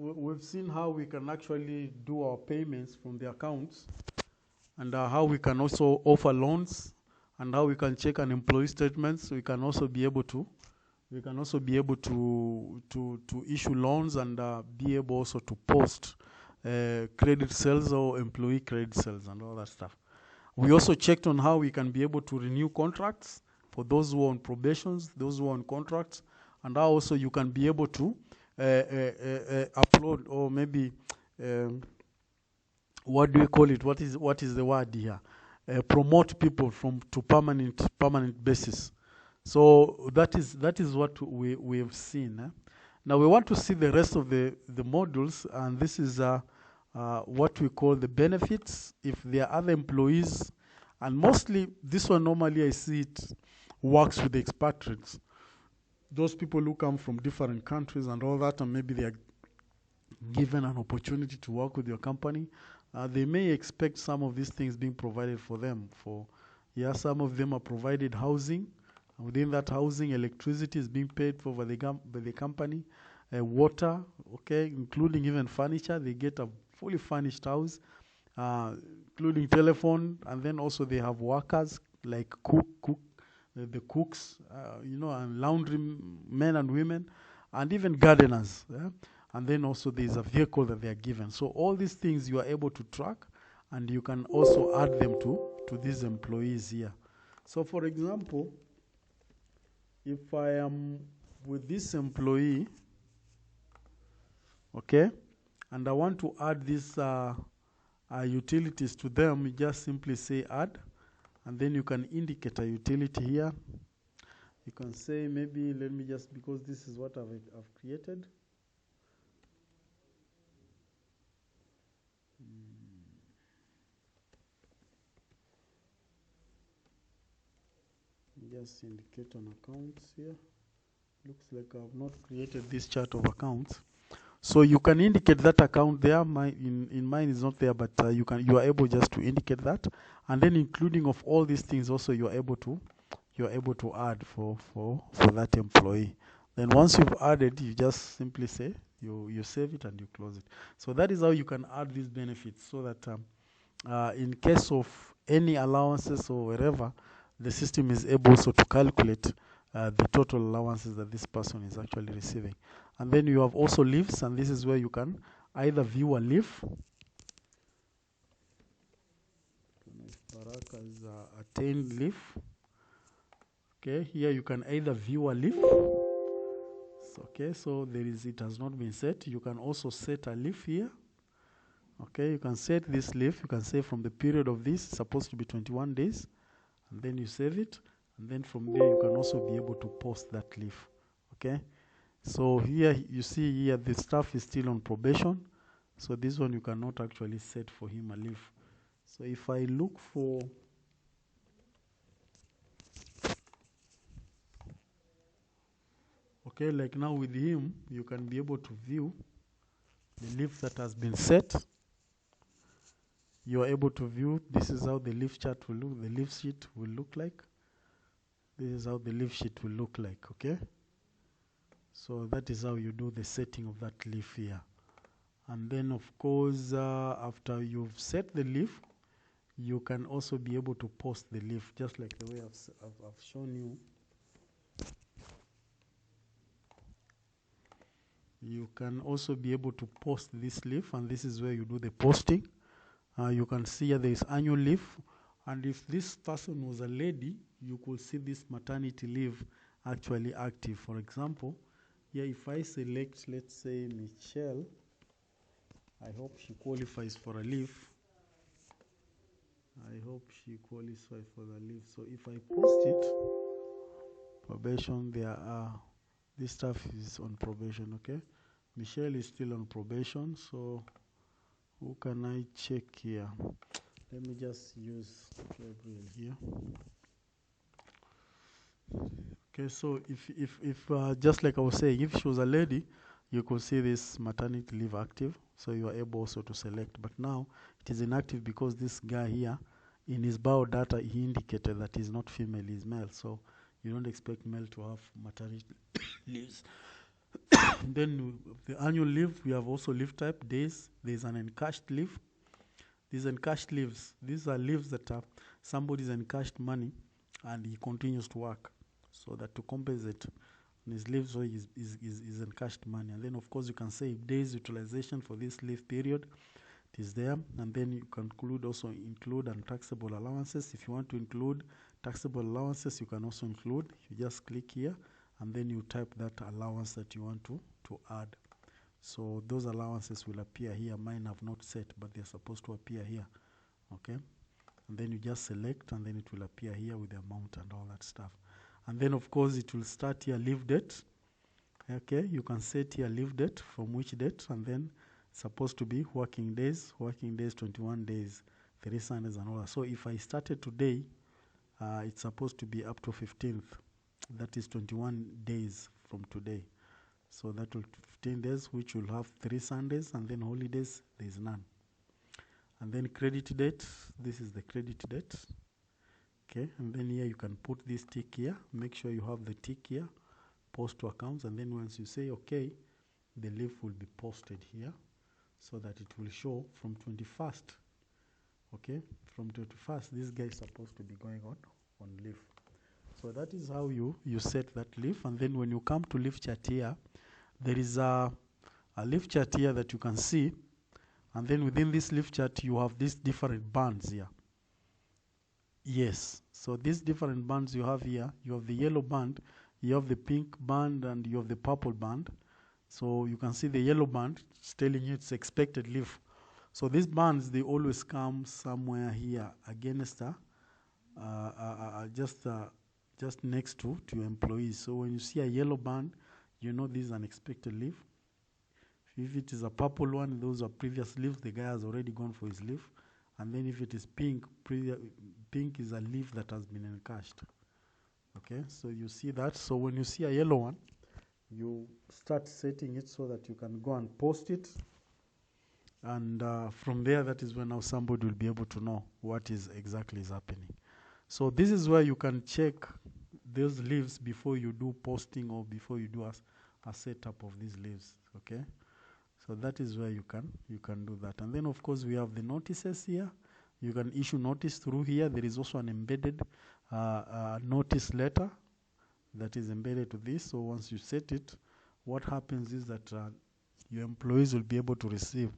we've seen how we can actually do our payments from the accounts, and how we can also offer loans, and how we can check an employee statements. We can also be able to issue loans, and be able also to post credit sales or employee credit sales and all that stuff. We also checked on how we can be able to renew contracts for those who are on probations, those who are on contracts, and how also you can be able to upload, or maybe what do we call it? What is the word here? Promote people to permanent basis. So that is what we have seen. Now we want to see the rest of the modules, and this is what we call the benefits if there are other employees. And mostly this one, normally I see it works with the expatriates, those people who come from different countries and all that, and maybe they are given an opportunity to work with your company. They may expect some of these things being provided for them. Some of them are provided housing. Within that housing, electricity is being paid for by the company. Water, okay, including even furniture. They get a fully furnished house, including telephone, and then also they have workers like the cooks, and laundry men and women, and even gardeners. And then also there's a vehicle that they are given. So all these things you are able to track, and you can also add them to these employees here. So for example, if I am with this employee, okay, and I want to add these utilities to them, you just simply say add, and then you can indicate a utility here. You can say, maybe let me just, because this is what I've created. Just indicate on accounts here. Looks like I've not created this chart of accounts. So you can indicate that account there. In mine is not there, but you are able just to indicate that, and then including of all these things also you are able to add for that employee. Then once you've added, you just simply say you save it and you close it. So that is how you can add these benefits, so that in case of any allowances or wherever, the system is able also to calculate the total allowances that this person is actually receiving. And then you have also leaves, and this is where you can either view a leave. Baraka's attained leave. Okay, here you can either view a leave. Okay, so it has not been set. You can also set a leave here. Okay, you can set this leave. You can say from the period of this, it's supposed to be 21 days. And then you save it. And then from there, you can also be able to post that leave. Okay. So here, you see here, the staff is still on probation. So this one, you cannot actually set for him a leave. So if I look for... Okay, like now with him, you can be able to view the leave that has been set. You are able to view, this is how the leave chart will look, the leave sheet will look like. This is how the leave sheet will look like, okay? So that is how you do the setting of that leave here. And then, of course, after you've set the leave, you can also be able to post the leave, just like the way I've shown you. You can also be able to post this leave, and this is where you do the posting. You can see here there is annual leave, and if this person was a lady, you could see this maternity leave actually active. For example, here if I select, let's say, Michelle, I hope she qualifies for a leave. I hope she qualifies for the leave. So if I post it, probation, this stuff is on probation, okay? Michelle is still on probation, so who can I check here? Let me just use Gabriel here. Okay, so if just like I was saying, if she was a lady, you could see this maternity leave active, so you are able also to select. But now it is inactive because this guy here, in his biodata, he indicated that he's not female, he's male. So you don't expect male to have maternity leaves. And then the annual leave, we have also leave type, days. There's an encashed leave. These encashed leaves, these are leaves that somebody's encashed money and he continues to work. So that to compensate on his leave, so is encashed money. And then of course you can say days utilization for this leave period. It is there. And then you can include untaxable allowances. If you want to include taxable allowances, you can also include. You just click here and then you type that allowance that you want to add. So those allowances will appear here. Mine have not set, but they're supposed to appear here. Okay. And then you just select and then it will appear here with the amount and all that stuff. And then of course it will start here leave date. Okay, you can set here leave date from which date, and then it's supposed to be working days, 21 days, 3 Sundays and all that. So if I started today, it's supposed to be up to 15th. That is 21 days from today. So that will 15 days, which will have 3 Sundays, and then holidays, there is none. And then credit date, this is the credit date. Okay, and then here you can put this tick here. Make sure you have the tick here, post to accounts, and then once you say okay, the leave will be posted here so that it will show from 21st. Okay, from 21st, this guy is supposed to be going on leave. So that is how you set that leave. And then when you come to leave chart here, there is a leave chart here that you can see. And then within this leave chart, you have these different bands here. Yes, so these different bands you have here, you have the yellow band, you have the pink band, and you have the purple band. So you can see the yellow band, it's telling you it's expected leave. So these bands, they always come somewhere here against just next to your employees. So when you see a yellow band, you know this is an expected leave. If it is a purple one, those are previous leaves. The guy has already gone for his leave. And then if it is pink, pink is a leave that has been encashed. Okay, so you see that. So when you see a yellow one, you start setting it so that you can go and post it. And from there, that is when now somebody will be able to know what is exactly is happening. So this is where you can check those leaves before you do posting or before you do a setup of these leaves. Okay, so that is where you can do that. And then of course we have the notices here. You can issue notice through here. There is also an embedded notice letter that is embedded to this. So once you set it, what happens is that your employees will be able to receive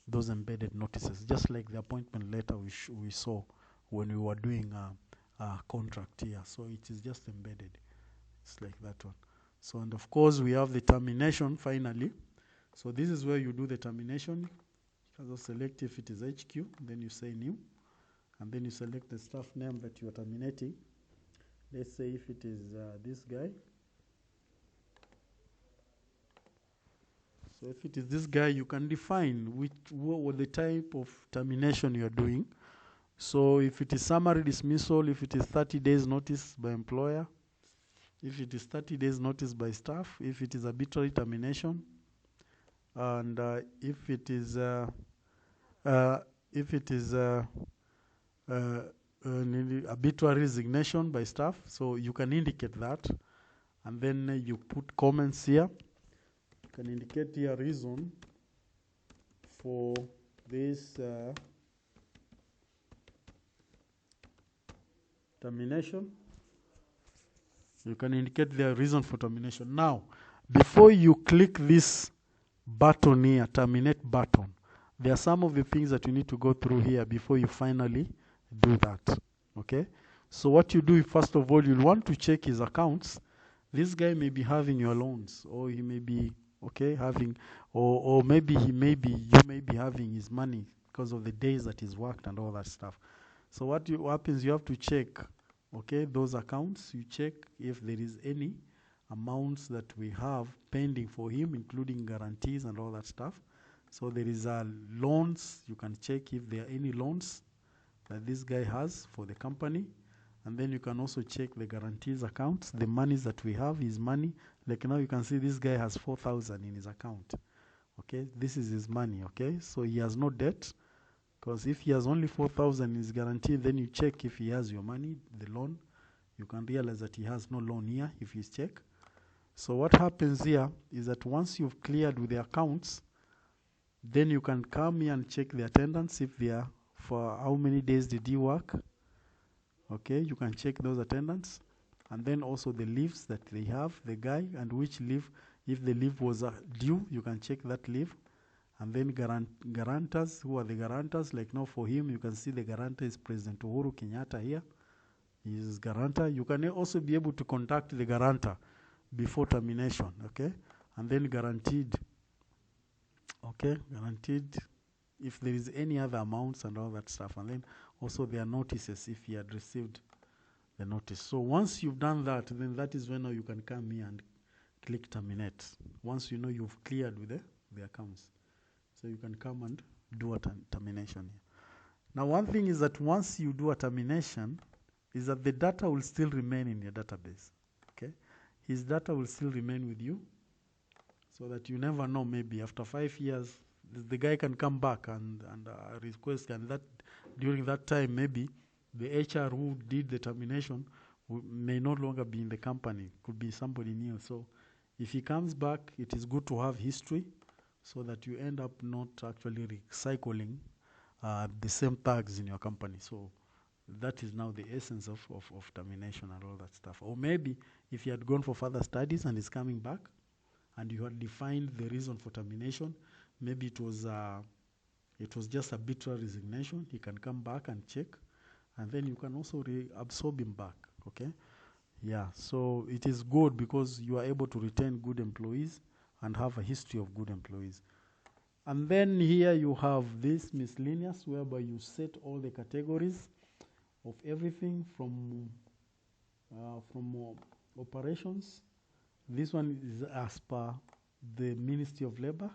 those embedded notices, just like the appointment letter we saw when we were doing a contract here. So it is just embedded. It's like that one. So, and of course we have the termination finally. So this is where you do the termination. You just select if it is HQ, then you say new, and then you select the staff name that you are terminating. Let's say if it is this guy. So if it is this guy, you can define what the type of termination you are doing. So if it is summary dismissal, if it is 30 days notice by employer, if it is 30 days notice by staff, if it is arbitrary termination, and if it is arbitrary resignation by staff, so you can indicate that, and then you put comments here. You can indicate here reason for this termination. You can indicate the reason for termination. Now, before you click this button here, terminate button, there are some of the things that you need to go through here before you finally do that. Okay? So what you do, first of all, you'll want to check his accounts. This guy may be having your loans, or he may be having, or maybe you may be having his money because of the days that he's worked and all that stuff. So what happens, you have to check, those accounts. You check if there is any amounts that we have pending for him, including guarantees and all that stuff. So there is loans. You can check if there are any loans that this guy has for the company. And then you can also check the guarantees accounts, the monies that we have, his money. Like now you can see this guy has 4,000 in his account. Okay, this is his money. Okay, so he has no debt, because if he has only 4,000 in his guarantee, then you check if he has your money, the loan. You can realize that he has no loan here if you check. So what happens here is that once you've cleared with the accounts, then you can come here and check the attendance if they are, for how many days did you work. Okay, you can check those attendance, and then also the leaves that they have, the guy, and which leave. If the leave was due, you can check that leave. And then guarantors, who are the guarantors? Like now for him, you can see the guarantor is President Uhuru Kenyatta here. He is guarantor. You can also be able to contact the guarantor before termination, okay? And then guaranteed, okay? Guaranteed if there is any other amounts and all that stuff. And then also their notices if he had received the notice. So once you've done that, then that is when now you can come here and click terminate. Once you know you've cleared with the accounts. So you can come and do a termination here. Now one thing is that once you do a termination, is that the data will still remain in your database. Okay? His data will still remain with you, so that you never know, maybe after 5 years, the guy can come back and request, and that during that time, maybe the HR who did the termination may no longer be in the company, could be somebody new. So if he comes back, it is good to have history, so that you end up not actually recycling the same tags in your company. So that is now the essence of termination and all that stuff. Or maybe if he had gone for further studies and is coming back, and you had defined the reason for termination, maybe it was just arbitrary resignation, he can come back and check, and then you can also reabsorb him back, okay? Yeah, so it is good because you are able to retain good employees and have a history of good employees. And then here you have this miscellaneous, whereby you set all the categories of everything from operations. This one is as per the Ministry of Labor,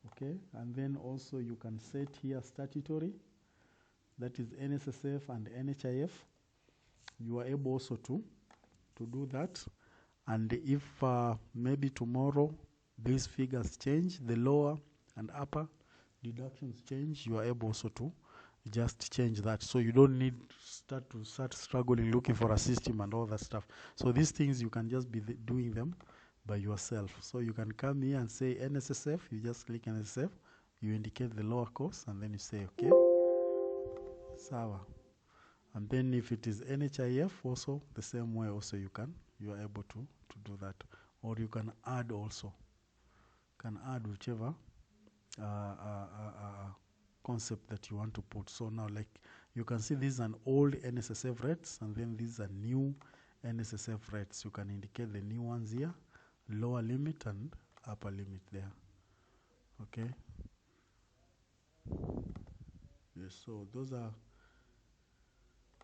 okay? And then also you can set here statutory, that is NSSF and NHIF. You are able also to do that. And if maybe tomorrow these figures change, the lower and upper deductions change, you are able also to just change that. So you don't need to start struggling looking for a system and all that stuff. So these things you can just be doing them by yourself. So you can come here and say NSSF, you just click NSSF, you indicate the lower cost, and then you say okay, sawa. And then if it is NHIF also, the same way also you are able to do that. Or you can add also, whichever concept that you want to put. So now, like you can see, these are old NSSF rates, and then these are new NSSF rates. You can indicate the new ones here, lower limit and upper limit there. Okay. Yes, so those are.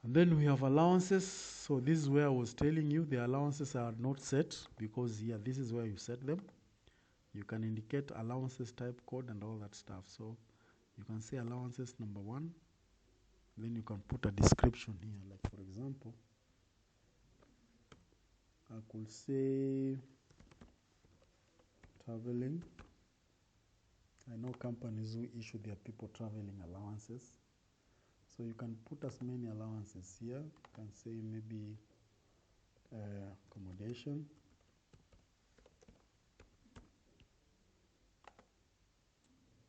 And then we have allowances. So this is where I was telling you the allowances are not set, because here this is where you set them. You can indicate allowances type code and all that stuff. So you can say allowances number 1. Then you can put a description here. Like for example, I could say traveling. I know companies who issue their people traveling allowances. So you can put as many allowances here. You can say maybe accommodation.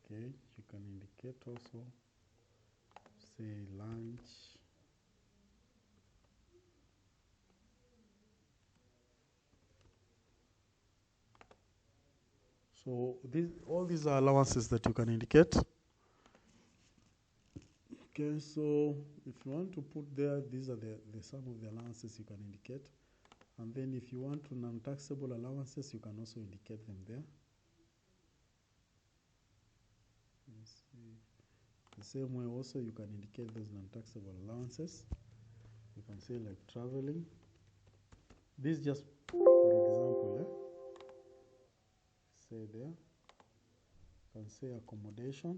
Okay, you can indicate also, say lunch. So all these are allowances that you can indicate. Okay, so if you want to put there, these are the some of the allowances you can indicate. And then if you want to non-taxable allowances, you can also indicate them there. Let's see. The same way also you can indicate those non-taxable allowances. You can say like traveling. This just for example, say there. You can say accommodation.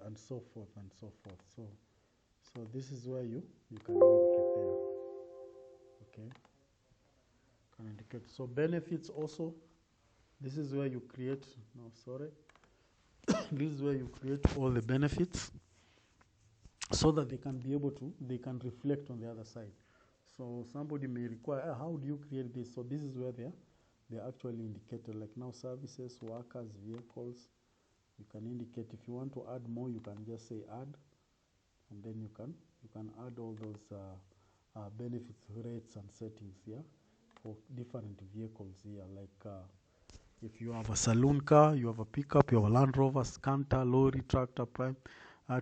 And so forth and so forth. So this is where you can indicate there. Okay. Can indicate. So benefits also. This is where you create. No, sorry. This is where you create all the benefits. so that they can be able to, they can reflect on the other side. So somebody may require, how do you create this? So this is where they're actually indicated, like now services, workers, vehicles. You can indicate if you want to add more, you can just say add, and then you can add all those benefits, rates, and settings here for different vehicles here. Like if you have a saloon car, you have a pickup, you have a Land Rover, Scanter, lorry, tractor, prime,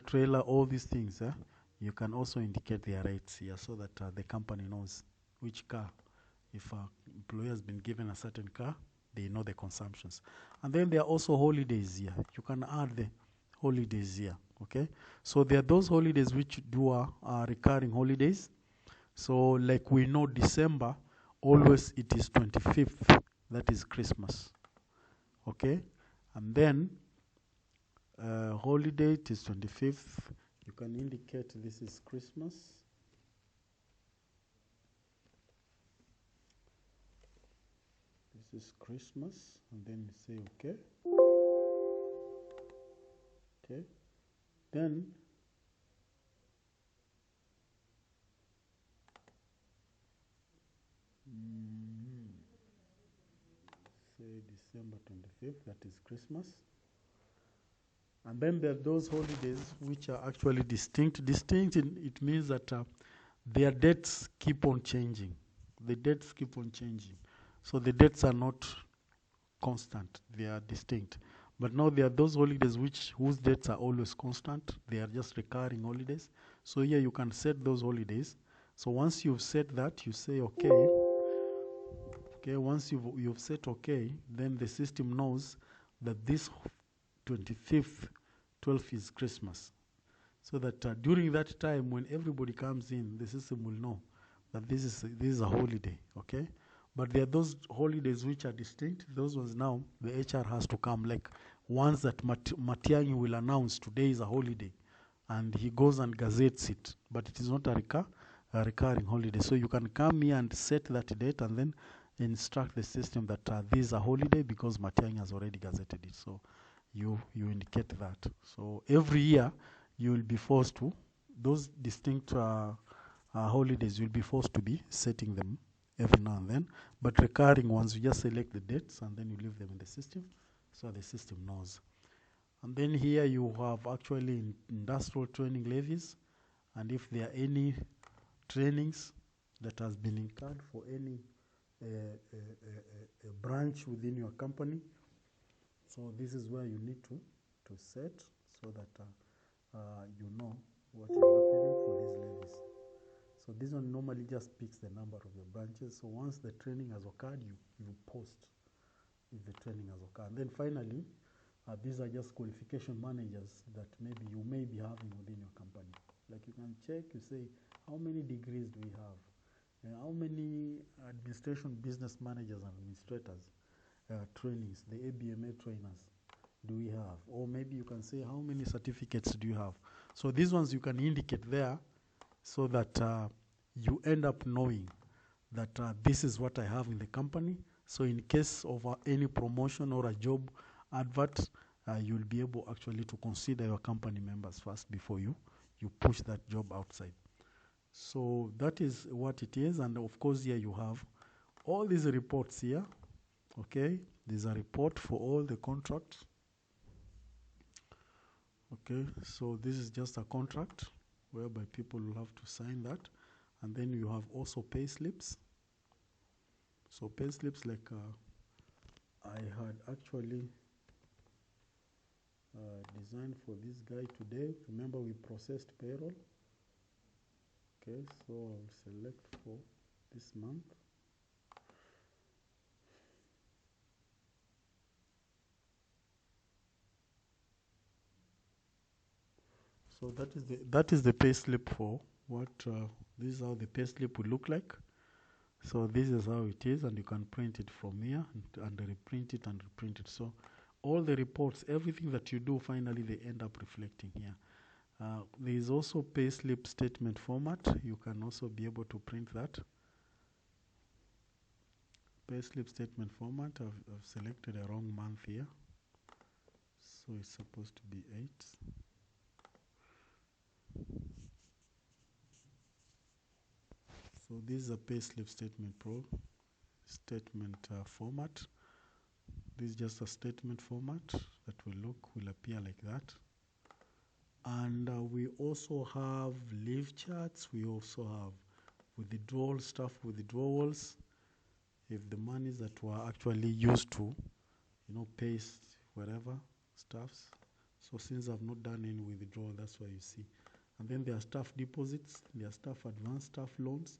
trailer, all these things. You can also indicate their rates here so that the company knows which car. If an employer has been given a certain car, they know the consumptions. And then there are also holidays here. You can add the holidays here. Okay, so there are those holidays which are recurring holidays. So like we know December, always it is 25th, that is Christmas. Okay, and then holiday it is 25th. You can indicate this is Christmas. This is Christmas, and then you say okay. Okay, then say December 25th, that is Christmas. And then there are those holidays which are actually distinct. Distinct, it means that their dates keep on changing. The dates keep on changing. So the dates are not constant, they are distinct. But now there are those holidays whose dates are always constant. They are just recurring holidays. So here you can set those holidays. So once you've set that, you say okay. Okay, once you've set okay, then the system knows that this 25th, 12th is Christmas. So that during that time when everybody comes in, the system will know that this is a holiday, okay? But there are those holidays which are distinct. Those ones now, the HR has to come, like ones that Matiang'i will announce today is a holiday, and he goes and gazettes it, but it is not a recurring holiday. So you can come here and set that date and then instruct the system that this is a holiday because Matiang'i has already gazetted it. So you indicate that. So every year you will be forced to, those distinct holidays, you'll be forced to be setting them every now and then. But recurring ones, you just select the dates and then you leave them in the system so the system knows. And then here you have actually industrial training levies, and if there are any trainings that has been incurred for any branch within your company. So this is where you need to set so that you know what is happening for these levies. So this one normally just picks the number of your branches. So once the training has occurred, you post if the training has occurred. And then finally, these are just qualification managers that maybe you may be having within your company. Like you can check, you say, how many degrees do we have? How many administration business managers and administrators trainings, the ABMA trainers, do we have? Or maybe you can say, how many certificates do you have? So these ones you can indicate there so that you end up knowing that this is what I have in the company. So in case of any promotion or a job advert, you'll be able actually to consider your company members first before you push that job outside. So that is what it is. And of course here you have all these reports here. Okay, there's a report for all the contracts. Okay, so this is just a contract whereby people will have to sign that. And then you have also pay slips. So pay slips, like I had actually designed for this guy today. Remember we processed payroll. Okay, so I'll select for this month. So that is the pay slip for what this is how the pay slip will look like. So this is how it is, and you can print it from here and reprint it and reprint it. So all the reports, everything that you do, finally they end up reflecting here. There is also pay slip statement format. You can also be able to print that. Pay slip statement format, I've selected a wrong month here. So it's supposed to be 8. So this is a payslip statement format. This is just a statement format that will appear like that. And we also have leave charts. We also have withdrawal stuff, withdrawals. If the monies that were actually used to, pay whatever stuffs. So since I've not done any withdrawal, that's why you see. And then there are staff deposits, there are staff advance, staff loans.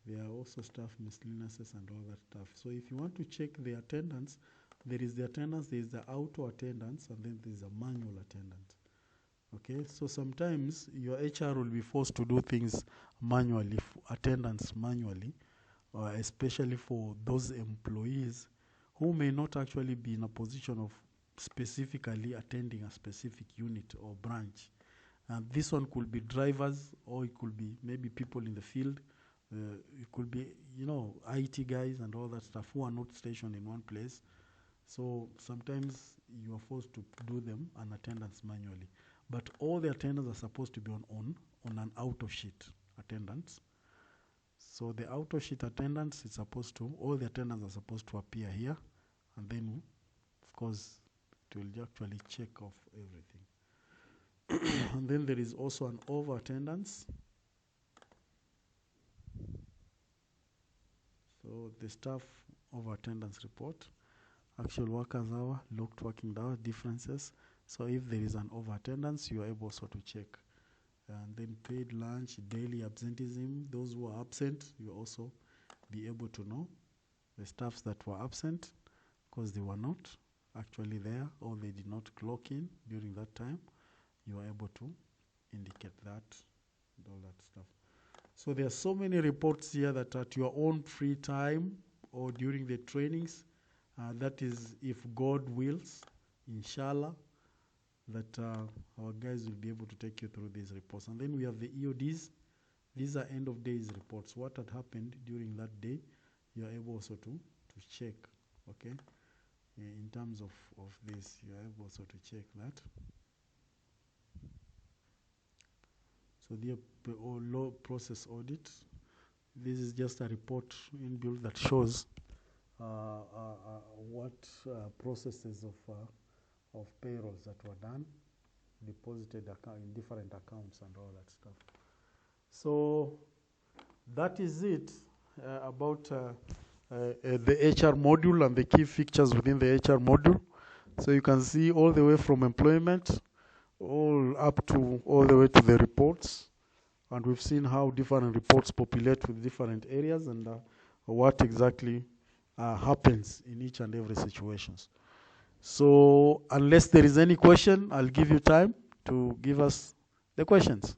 There are also staff miscellaneous and all that stuff. So if you want to check the attendance, there is the attendance, there is the auto attendance, and then there is a manual attendance. Okay, so sometimes your HR will be forced to do things manually, attendance manually, especially for those employees who may not actually be in a position of specifically attending a specific unit or branch. And this one could be drivers, or it could be maybe people in the field. It could be, IT guys and all that stuff who are not stationed in one place. So sometimes you are forced to do them an attendance manually. But all the attendants are supposed to be on an auto sheet attendance. So the auto sheet attendance is supposed to, all the attendants are supposed to appear here. And then, of course, it will actually check off everything. And then there is also an over attendance. So the staff over attendance report, actual workers hour, locked working hour, differences. So if there is an over attendance, you are able also to check. And then paid lunch, daily absenteeism, those who are absent, you also be able to know the staffs that were absent because they were not actually there or they did not clock in during that time. You are able to indicate that and all that stuff. So there are so many reports here that at your own free time or during the trainings, that is if God wills, inshallah, that our guys will be able to take you through these reports. And then we have the EODs. These are end of days reports. What had happened during that day, you are able also to check, okay? In terms of this, you are able also to check that. So the low process audit. This is just a report inbuilt that shows what processes of payrolls that were done, deposited in different accounts and all that stuff. So that is it about the HR module and the key features within the HR module. So you can see all the way from employment, all the way to the reports. And we've seen how different reports populate with different areas and what exactly happens in each and every situations. So unless there is any question, I'll give you time to give us the questions.